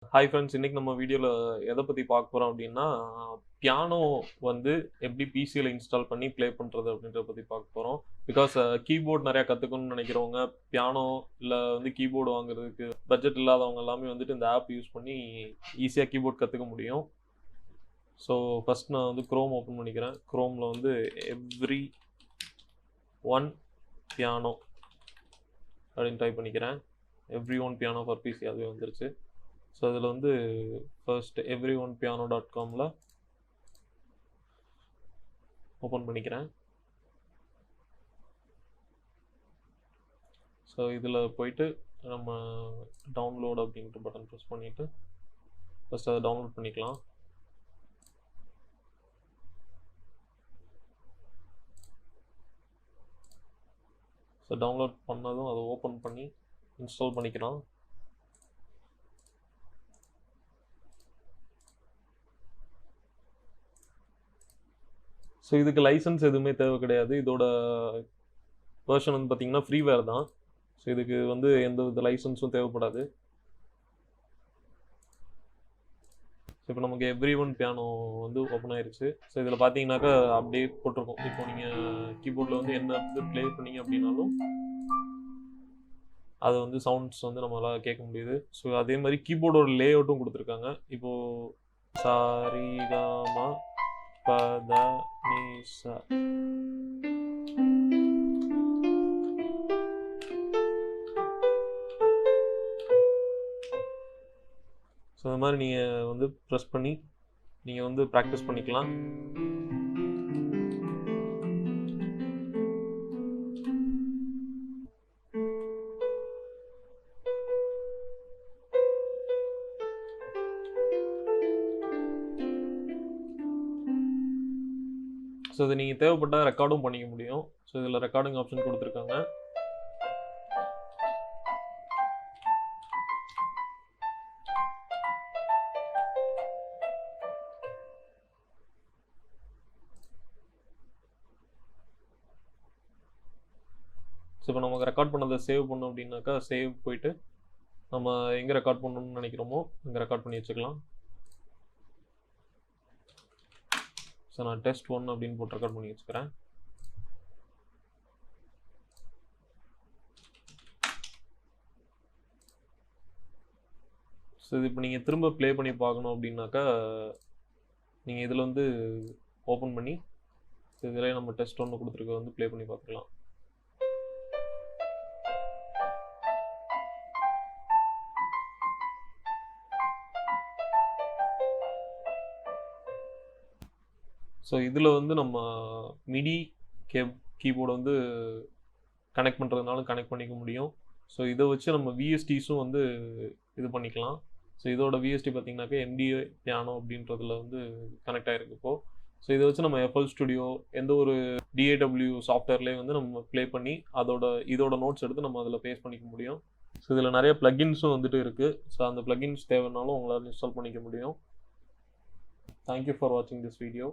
Hi friends, இன்னைக்கு நம்ம வீடியோவில் எதை பற்றி பார்க்க போகிறோம் அப்படின்னா, பியானோ வந்து எப்படி பிசியில் இன்ஸ்டால் பண்ணி ப்ளே பண்ணுறது அப்படின்றத பற்றி பார்க்க போகிறோம். பிகாஸ் கீபோர்ட் நிறையா கற்றுக்கணும்னு நினைக்கிறவங்க, பியானோ இல்லை வந்து கீபோர்டு வாங்குறதுக்கு பட்ஜெட் இல்லாதவங்க எல்லாமே வந்துட்டு இந்த ஆப் யூஸ் பண்ணி ஈஸியாக கீபோர்ட் கற்றுக்க முடியும். ஸோ ஃபஸ்ட் நான் வந்து க்ரோம் ஓப்பன் பண்ணிக்கிறேன். க்ரோமில் வந்து எவ்ரி ஒன் பியானோ அப்படின்னு டைப் பண்ணிக்கிறேன். Everyonepiano ஃபார் பிசி அதுவே வந்துருச்சு. ஸோ அதில் வந்து ஃபர்ஸ்ட் everyonepiano.comல ஓப்பன் பண்ணிக்கிறேன். ஸோ இதில் போயிட்டு நம்ம டவுன்லோட் அப்படின்ற பட்டன் ப்ரெஸ் பண்ணிவிட்டு ஃபஸ்ட் அதை டவுன்லோட் பண்ணிக்கலாம். ஸோ டவுன்லோட் பண்ணதும் அதை ஓப்பன் பண்ணி இன்ஸ்டால் பண்ணிக்கலாம். ஸோ இதுக்கு லைசன்ஸ் எதுவுமே தேவை கிடையாது. இதோட வெர்ஷன் வந்து பார்த்தீங்கன்னா ஃப்ரீவேர் தான். ஸோ இதுக்கு வந்து எந்த வித லைசன்ஸும் தேவைப்படாது. ஸோ இப்போ நமக்கு Everyonepiano வந்து ஓப்பன் ஆயிருச்சு. ஸோ இதில் பார்த்தீங்கன்னாக்கா அப்படியே போட்டிருக்கோம். இப்போ நீங்கள் கீபோர்டில் வந்து என்ன வந்து ப்ளே பண்ணீங்க அப்படின்னாலும் அதை வந்து சவுண்ட்ஸ் வந்து நம்மளால் கேட்க முடியுது. ஸோ அதே மாதிரி கீபோர்டோட லே அவுட்டும் கொடுத்துருக்காங்க. இப்போது சாரிகாமா பத நிசா. ஸோ இந்த மாதிரி நீங்கள் வந்து ப்ரெஸ் பண்ணி நீங்கள் வந்து ப்ராக்டிஸ் பண்ணிக்கலாம். ஸோ இதை நீங்கள் தேவைப்பட்டால் ரெக்கார்டும் பண்ணிக்க முடியும். ஸோ இதில் ரெக்கார்டிங் ஆப்ஷன் கொடுத்துருக்காங்க. ஸோ இப்போ நமக்கு ரெக்கார்ட் பண்ணதை சேவ் பண்ணோம் அப்படின்னாக்கா சேவ் போயிட்டு நம்ம எங்கே ரெக்கார்ட் பண்ணணும்னு நினைக்கிறோமோ அங்கே ரெக்கார்ட் பண்ணி வச்சுக்கலாம். ஸோ நான் டெஸ்ட் 1 அப்படின்னு போட்டு ரெக்கார்ட் பண்ணி வச்சுக்கிறேன். ஸோ இது இப்போ நீங்கள் திரும்ப ப்ளே பண்ணி பார்க்கணும் அப்படின்னாக்கா நீங்கள் இதில் வந்து ஓப்பன் பண்ணி இதில் நம்ம டெஸ்ட் 1 கொடுத்துருக்க வந்து ப்ளே பண்ணி பார்த்துக்கலாம். ஸோ இதில் வந்து நம்ம மிடி கீபோர்டு வந்து கனெக்ட் பண்ணுறதுனாலும் கனெக்ட் பண்ணிக்க முடியும். ஸோ இதை வச்சு நம்ம விஎஸ்டிஸும் வந்து இது பண்ணிக்கலாம். ஸோ இதோட விஎஸ்டி பார்த்தீங்கன்னாக்கா எம்டிஏ பியானோ அப்படின்றதுல வந்து கனெக்ட் ஆகிருக்கு இப்போது. ஸோ இதை வச்சு நம்ம எஃப்எல் ஸ்டுடியோ எந்த ஒரு டிஏடபிள்யூ சாஃப்ட்வேர்லேயே வந்து நம்ம ப்ளே பண்ணி இதோட நோட்ஸ் எடுத்து நம்ம அதில் பேஸ்ட் பண்ணிக்க முடியும். ஸோ இதில் நிறைய ப்ளகின்ஸும் வந்துட்டு இருக்குது. ஸோ அந்த ப்ளகின்ஸ் தேவைன்னாலும் உங்களால் இன்ஸ்டால் பண்ணிக்க முடியும். தேங்க்யூ ஃபார் வாட்சிங் திஸ் வீடியோ.